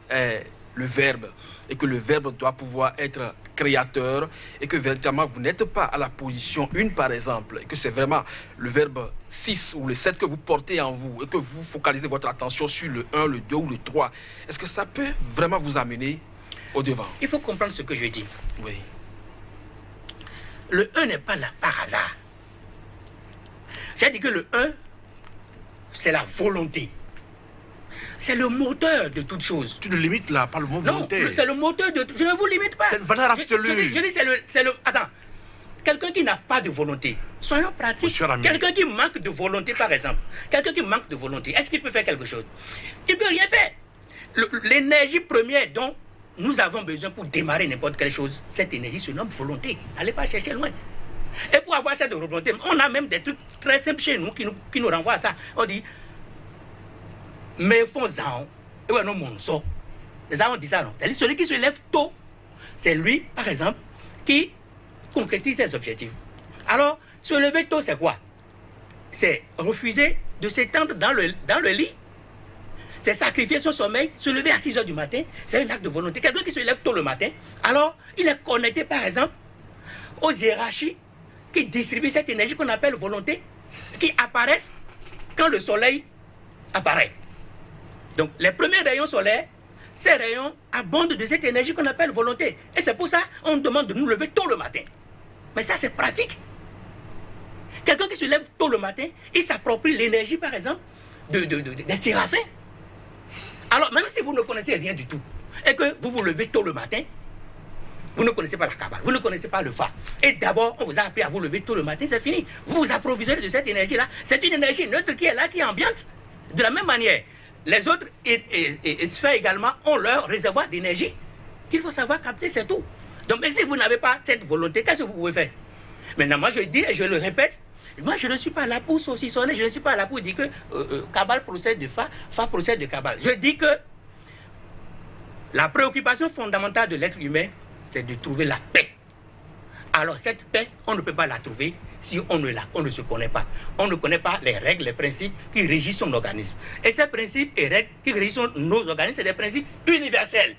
S1: est le verbe, et que le verbe doit pouvoir être créateur, et que véritablement vous n'êtes pas à la position 1 par exemple, et que c'est vraiment le verbe 6 ou le 7 que vous portez en vous, et que vous focalisez votre attention sur le 1, le 2 ou le 3, est-ce que ça peut vraiment vous amener au devant?
S2: Il faut comprendre ce que je dis.
S1: Oui.
S2: Le 1 n'est pas là par hasard. J'ai dit que le 1, c'est la volonté. C'est le moteur de toute chose.
S3: Tu ne limites là par le mot
S2: Non,
S3: volonté.
S2: c'est le moteur de tout. Je ne vous limite pas.
S3: C'est une valeur absolue.
S2: Je dis, c'est le... Attends. Quelqu'un qui n'a pas de volonté, soyons pratiques.
S3: Monsieur Rami.
S2: Quelqu'un qui manque de volonté, par exemple. Quelqu'un qui manque de volonté, est-ce qu'il peut faire quelque chose? Il ne peut rien faire. L'énergie première dont nous avons besoin pour démarrer n'importe quelle chose, cette énergie se nomme volonté. N'allez pas chercher loin. Et pour avoir cette volonté, on a même des trucs très simples chez nous qui nous renvoient à ça. On dit, mais font zao, et ouais, non, mon so. Les gens dit ça, non. C'est-à-dire, celui qui se lève tôt, c'est lui, par exemple, qui concrétise ses objectifs. Alors, se lever tôt, c'est quoi? C'est refuser de s'étendre dans le lit. C'est sacrifier son sommeil, se lever à 6 h du matin, c'est un acte de volonté. Quelqu'un qui se lève tôt le matin, alors il est connecté par exemple aux hiérarchies qui distribuent cette énergie qu'on appelle volonté, qui apparaissent quand le soleil apparaît. Donc les premiers rayons solaires, ces rayons abondent de cette énergie qu'on appelle volonté. Et c'est pour ça qu'on demande de nous lever tôt le matin. Mais ça c'est pratique. Quelqu'un qui se lève tôt le matin, il s'approprie l'énergie par exemple des séraphins. Alors, même si vous ne connaissez rien du tout, et que vous vous levez tôt le matin, vous ne connaissez pas la Kabbale, vous ne connaissez pas le Fa. Et d'abord, on vous a appris à vous lever tôt le matin, c'est fini. Vous vous approvisionnez de cette énergie-là. C'est une énergie neutre qui est là, qui est ambiante. De la même manière, les autres sphères également ont leur réservoir d'énergie qu'il faut savoir capter, c'est tout. Donc, mais si vous n'avez pas cette volonté, qu'est-ce que vous pouvez faire? Maintenant, moi, je dis et je le répète, moi, je ne suis pas là pour saucissonner, je ne suis pas là pour dire que Kabbale procède de Fa, Fa procède de Kabbale. Je dis que la préoccupation fondamentale de l'être humain, c'est de trouver la paix. Alors, cette paix, on ne peut pas la trouver si on ne se connaît pas. On ne connaît pas les règles, les principes qui régissent son organisme. Et ces principes et règles qui régissent nos organismes, c'est des principes universels.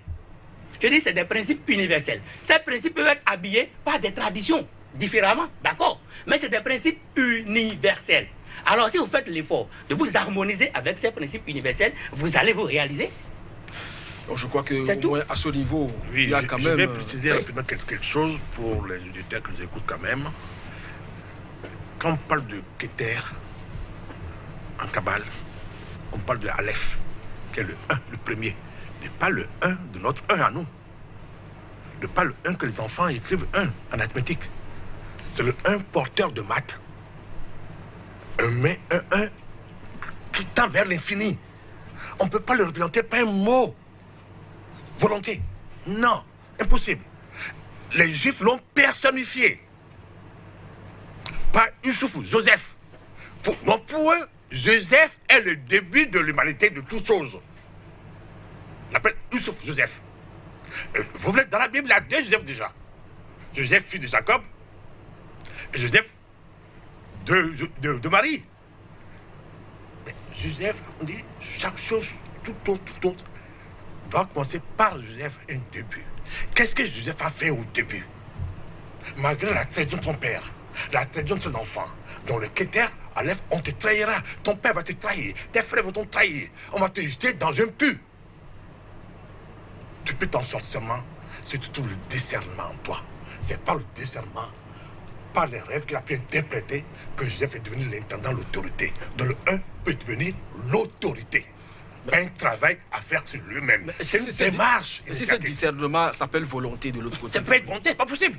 S2: Je dis, c'est des principes universels. Ces principes peuvent être habillés par des traditions différemment, d'accord, mais c'est des principes universels. Alors si vous faites l'effort de vous harmoniser avec ces principes universels, vous allez vous réaliser.
S1: Donc, je crois que
S2: C'est
S1: au
S2: tout.
S1: moins à ce niveau,
S3: Oui,
S1: il y a quand même...
S3: je vais préciser
S1: oui.
S3: rapidement quelque chose pour les auditeurs qui nous écoutent quand même. Quand on parle de Keter en Kabbale, on parle de Aleph, qui est le 1, le premier. Mais pas le 1 de notre 1 à nous. Pas le 1 que les enfants écrivent 1 en arithmétique. C'est le 1 porteur de maths. Un 1 qui tend vers l'infini. On ne peut pas le représenter par un mot. Volonté. Non, impossible. Les Juifs l'ont personnifié. Par Youssouf, Joseph. Pour eux, Joseph est le début de l'humanité de toutes choses. On l'appelle Youssouf, Joseph. Vous voulez, dans la Bible, il y a 2 Joseph déjà. Joseph, fils de Jacob, et Joseph de Marie. Mais Joseph, on dit, chaque chose, tout autre, doit commencer par Joseph, un début. Qu'est-ce que Joseph a fait au début? Malgré la trahison de son père, la trahison de ses enfants, dans le Keter, Aleph, on te trahira, ton père va te trahir, tes frères vont te trahir, on va te jeter dans un puits. Tu peux t'en sortir seulement si tu trouves le discernement en toi. C'est par le discernement par les rêves qu'il a pu interpréter que Joseph est devenu l'intendant, l'autorité. Donc le 1 peut devenir l'autorité. Un travail à faire sur lui-même. C'est une démarche.
S1: Si ce discernement s'appelle volonté de l'autre côté.
S3: Ça peut être volonté, c'est pas possible.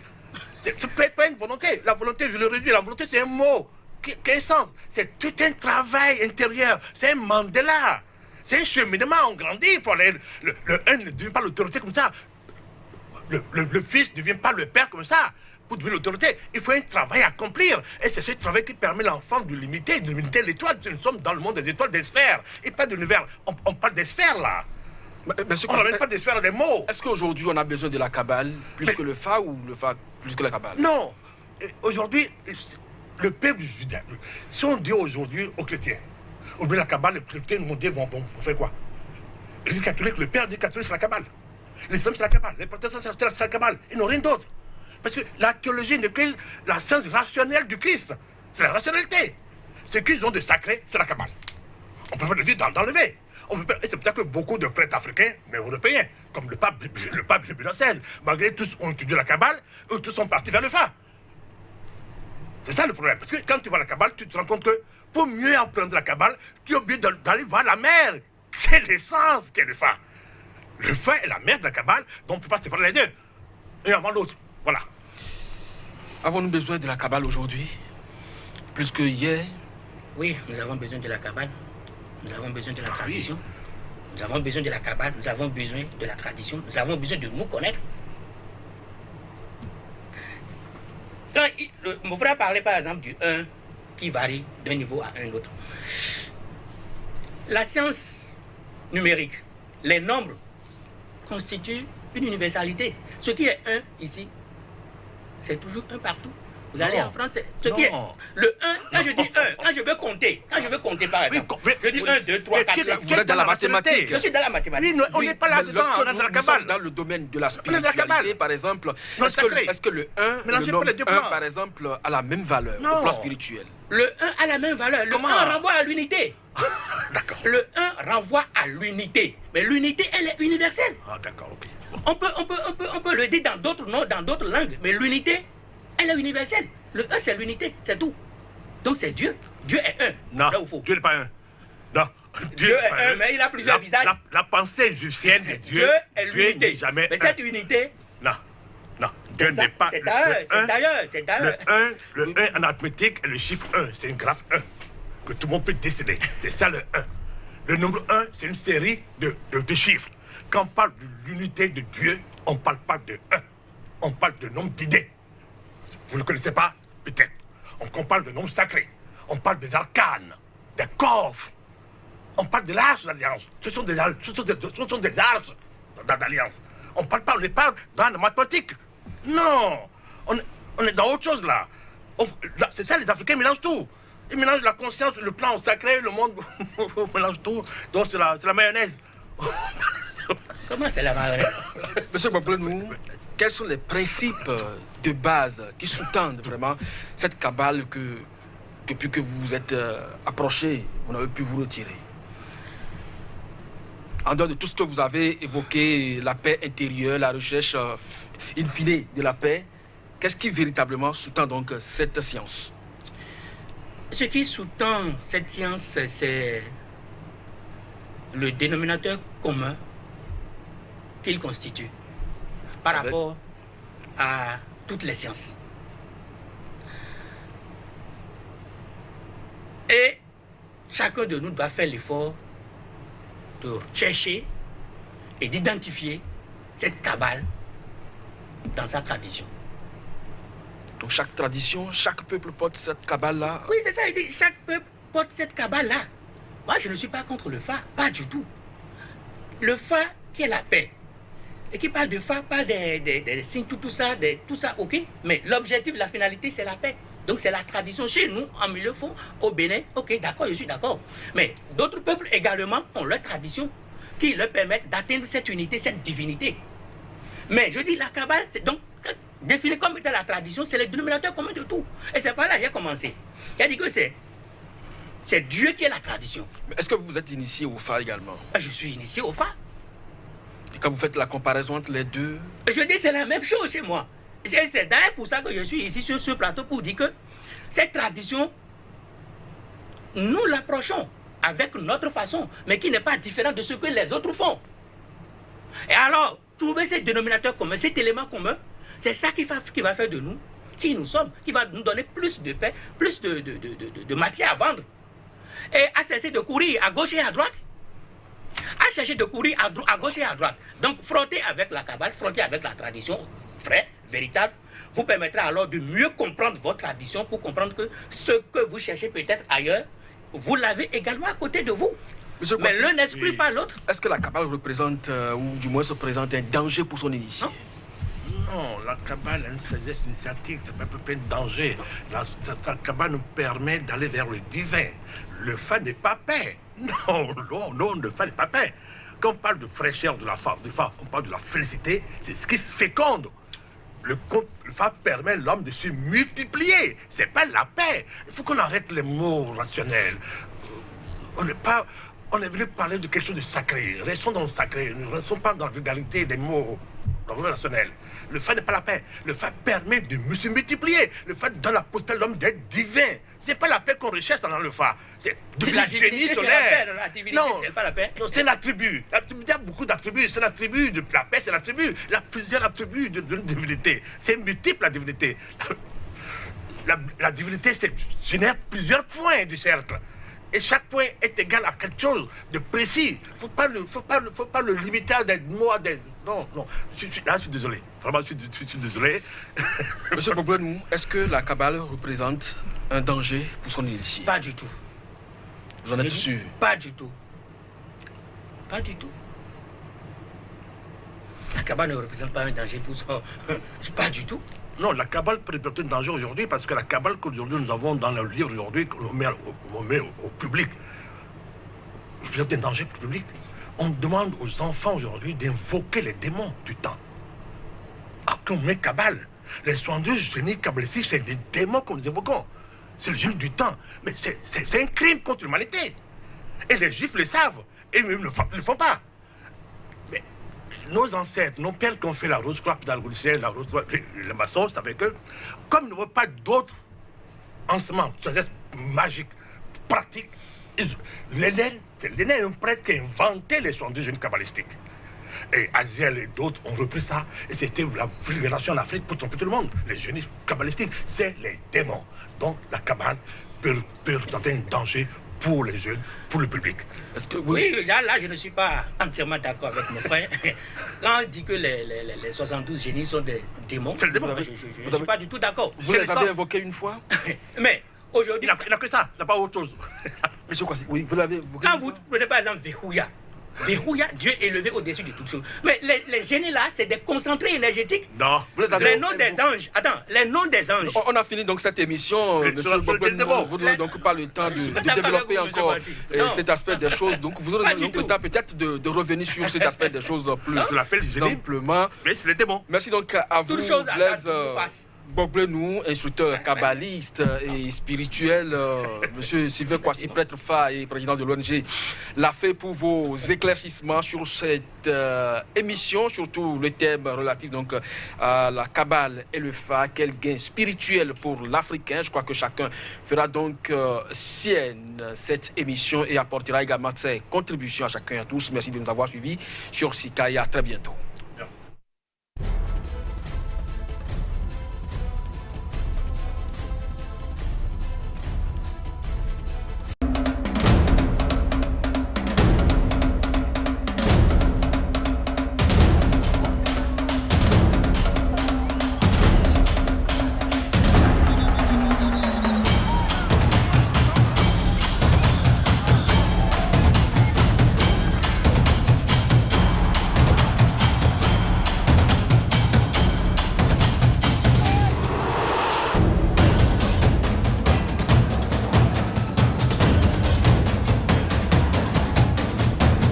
S3: Ça peut être pas une volonté. La volonté, je le réduis, la volonté c'est un mot. Quel sens? C'est tout un travail intérieur. C'est un Mandela. C'est un cheminement, on grandit pour aller. Le 1 ne devient pas l'autorité comme ça. Le fils ne devient pas le père comme ça. Pour devenir l'autorité, il faut un travail à accomplir. Et c'est ce travail qui permet l'enfant de limiter l'étoile. Nous sommes dans le monde des étoiles, des sphères. Et pas de l'univers. On parle des sphères là. On n'amène pas des sphères des mots.
S1: Est-ce qu'aujourd'hui on a besoin de la Kabbale plus que le Fa ou le Fa plus que la Kabbale?
S3: Non. Aujourd'hui, le peuple judain, si on dit aujourd'hui aux chrétiens, ou bien la Kabbale, les chrétiens vont dire, vont faire quoi? Les catholiques, le père des catholiques, c'est la Kabbale. L'islam, c'est la Kabbale. Les protestants, c'est la Kabbale. Ils n'ont rien d'autre. Parce que la théologie n'est que la science rationnelle du Christ. C'est la rationalité. Ce qu'ils ont de sacré, c'est la Kabbale. On peut pas le dire d'enlever. Et c'est pour ça que beaucoup de prêtres africains, mais européens, comme le pape Benoît XVI, malgré tous ont étudié la Kabbale, eux tous sont partis vers le Fa. C'est ça le problème. Parce que quand tu vois la Kabbale, tu te rends compte que pour mieux apprendre la Kabbale, tu es obligé d'aller voir la mer. C'est l'essence qu'est le Fa. Le Fa est la mère de la Kabbale, donc on ne peut pas séparer les deux. Et avant l'autre. Voilà.
S1: Avons-nous besoin de la Kabbale aujourd'hui? Plus que hier?
S2: Oui, nous avons besoin de la Kabbale. Nous avons besoin de la tradition.
S3: Oui.
S2: Nous avons besoin de la Kabbale. Nous avons besoin de la tradition. Nous avons besoin de nous connaître. Quand mon frère parlait par exemple du 1 qui varie d'un niveau à un autre. La science numérique, les nombres constituent une universalité. Ce qui est 1 ici, c'est toujours 1 partout. Vous allez en France, ce qui est le 1, quand je dis 1, quand je veux compter par exemple, je dis 1, 2, 3, 4, 5.
S1: Vous êtes dans la mathématique.
S2: Je suis dans la mathématique.
S3: Oui, on n'est pas là-dedans, on est dans la Kabbale.
S1: Dans le domaine de la spiritualité, par exemple, est-ce que le 1 et le nombre 1, par exemple, a la même valeur au plan spirituel?
S2: Le 1 a la même valeur. Le 1 renvoie à l'unité.
S3: D'accord.
S2: Le 1 renvoie à l'unité. Mais l'unité, elle est universelle.
S3: Ah, d'accord, ok.
S2: On peut le dire dans d'autres noms, dans d'autres langues, mais l'unité, elle est universelle. Le 1, c'est l'unité, c'est tout. Donc c'est Dieu. Dieu est 1.
S3: Non,
S2: là où faut.
S3: Dieu n'est pas un. Non.
S2: Dieu est 1, mais il a plusieurs visages.
S3: La pensée égyptienne de
S2: Dieu est l'unité.
S3: Jamais
S2: mais cette unité,
S3: non. Dieu n'est pas.
S2: C'est d'ailleurs.
S3: Le 1 en arithmétique est le chiffre 1. C'est une graphe 1 que tout le monde peut décider. C'est ça le 1. Le nombre 1, c'est une série de chiffres. Quand on parle de l'unité de Dieu, on ne parle pas de 1. On parle de nombre d'idées. Vous ne le connaissez pas? Peut-être. On parle de nombres sacrés. On parle des arcanes, des coffres. On parle de l'arche d'alliance. Ce sont des arches d'alliance. On n'est pas dans la mathématique. Non. On est dans autre chose là. C'est ça, les Africains mélangent tout. Ils mélangent la conscience, le plan sacré, le monde. On mélange tout. Donc c'est la mayonnaise.
S2: Comment c'est la mayonnaise?
S1: Monsieur Baplenou, quels sont les principes de base qui sous-tendent vraiment cette Kabbale que, depuis que vous vous êtes approché, vous n'avez pu vous retirer? En dehors de tout ce que vous avez évoqué, la paix intérieure, la recherche in fine de la paix, qu'est-ce qui véritablement sous-tend donc cette science?
S2: Ce qui sous-tend cette science, c'est le dénominateur commun qu'il constitue par rapport à toutes les sciences. Et chacun de nous doit faire l'effort de chercher et d'identifier cette Kabbale dans sa tradition.
S1: Donc chaque tradition, chaque peuple porte cette Kabbale-là?
S2: Oui, c'est ça, il dit, chaque peuple porte cette Kabbale-là. Moi, je ne suis pas contre le Fa, pas du tout. Le Fa qui est la paix, et qui parle de Fa, parle des signes, tout ça, ok. Mais l'objectif, la finalité, c'est la paix. Donc c'est la tradition. Chez nous, en milieu fond, au Bénin, ok, d'accord, je suis d'accord. Mais d'autres peuples également ont leur tradition qui leur permettent d'atteindre cette unité, cette divinité. Mais je dis la Kabbale, c'est donc définie comme étant la tradition, c'est le dénominateur commun de tout. Et c'est par là que j'ai commencé. Il a dit que c'est Dieu qui est la tradition.
S1: Mais est-ce que vous êtes initié au Fa également?
S2: Je suis initié au Fa.
S1: Et quand vous faites la comparaison entre les deux?
S2: Je dis c'est la même chose chez moi. c'est d'ailleurs pour ça que je suis ici sur ce plateau pour dire que cette tradition, nous l'approchons avec notre façon, mais qui n'est pas différente de ce que les autres font. Et alors, trouver ce dénominateur commun, cet élément commun, c'est ça qui va faire de nous qui nous sommes, qui va nous donner plus de paix, plus de matière à vendre. Et à cesser de courir à gauche et à droite, à chercher de courir à gauche et à droite. Donc, frotter avec la Kabbale, frotter avec la tradition vraie, véritable, vous permettra alors de mieux comprendre votre tradition pour comprendre que ce que vous cherchez peut-être ailleurs, vous l'avez également à côté de vous.
S1: Monsieur
S2: Mais
S1: Kwasi,
S2: l'un n'exclut pas l'autre.
S1: est-ce que la Kabbale représente, ou du moins se présente un danger pour son initié?
S3: Non, la Kabbale a une sagesse initiatique, c'est pas plein de danger. La Kabbale nous permet d'aller vers le divin. Le fa n'est pas paix. Non, le fa n'est pas paix. Quand on parle de fraîcheur de la fa, on parle de la félicité, c'est ce qui féconde. Le fa permet l'homme de se multiplier. C'est pas la paix. Il faut qu'on arrête les mots rationnels. On est venu parler de quelque chose de sacré. Restons dans le sacré. Ne restons pas dans la vulgarité des mots rationnels. Le fa n'est pas la paix. Le fa permet de se multiplier. Le fa donne la possibilité à l'homme d'être divin. C'est pas la paix qu'on recherche dans le fa. C'est de la génie solaire.
S2: La divinité, c'est pas la paix.
S3: Non, c'est l'attribut. Il y a beaucoup d'attributs. C'est l'attribut de la paix, c'est l'attribut. Il y a plusieurs attributs d'une divinité. C'est multiple la divinité. La divinité génère plusieurs points du cercle. Et chaque point est égal à quelque chose de précis. Faut pas le limiter à des mots, à des... Non. Je suis désolé. Vraiment, je suis désolé.
S1: Monsieur Gbagblé, est-ce que la Kabbale représente un danger pour son initié?
S2: Pas du tout.
S1: Vous en êtes sûr?
S2: Pas du tout. Pas du tout. La Kabbale ne représente pas un danger pour son... Pas du tout.
S3: Non, la Kabbale peut représenter un danger aujourd'hui parce que la Kabbale qu'aujourd'hui nous avons dans le livre aujourd'hui, qu'on met au public, représente un danger pour le public. On demande aux enfants aujourd'hui d'invoquer les démons du temps. Ah, qu'on met Kabbale. Les 72 génies kabbalistiques, c'est des démons que nous évoquons. C'est le génie du temps. Mais c'est un crime contre l'humanité. Et les juifs le savent. Et ils ne le font pas. Mais nos ancêtres, nos pères qui ont fait la rose-croix pédagogique, la rose-croix, les maçons, savaient que, comme il n'y avait pas d'autres enseignements, magiques, pratiques, Lénine, un prêtre qui a inventé les 72 génies kabbalistiques. Et Aziel et d'autres ont repris ça. Et c'était la libération en Afrique pour tromper tout le monde. Les génies kabbalistiques, c'est les démons. Donc la Kabbale peut représenter un danger pour les jeunes, pour le public.
S2: Oui, là, je ne suis pas entièrement d'accord avec mes frères. Quand on dit que les 72 génies sont des démons,
S3: c'est le démon.
S2: Je ne suis pas du tout d'accord.
S1: Vous les avez invoqués une fois?
S2: Mais aujourd'hui...
S3: Il n'a que ça, il n'a pas autre chose.
S1: Monsieur Kwasi, oui, vous l'avez invoqué.
S2: Quand vous prenez par exemple Verrouilla, Dieu est élevé au-dessus de toutes choses. Mais les génies là, c'est des concentrés énergétiques.
S3: Non.
S2: Les noms des anges. Attends, les noms des anges.
S1: On a fini donc cette émission. Monsieur Gbagblé, vous n'aurez donc pas le temps de développer encore cet aspect des choses. Donc vous aurez donc le temps peut-être de revenir sur cet aspect des choses plus simplement.
S3: Mais c'est les démons.
S1: Merci donc à vous, Blaise Gbagblé, instructeur kabbaliste et spirituel, monsieur Sylvain Kwasi, prêtre Fa et président de l'ONG l'a fait pour vos éclaircissements sur cette émission, surtout le thème relatif donc à la Kabbale et le Fa, quel gain spirituel pour l'Africain. Je crois que chacun fera donc sienne cette émission et apportera également ses contributions à chacun et à tous. Merci de nous avoir suivis sur Sika et à très bientôt.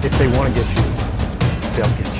S4: If they want to get you, they'll get you.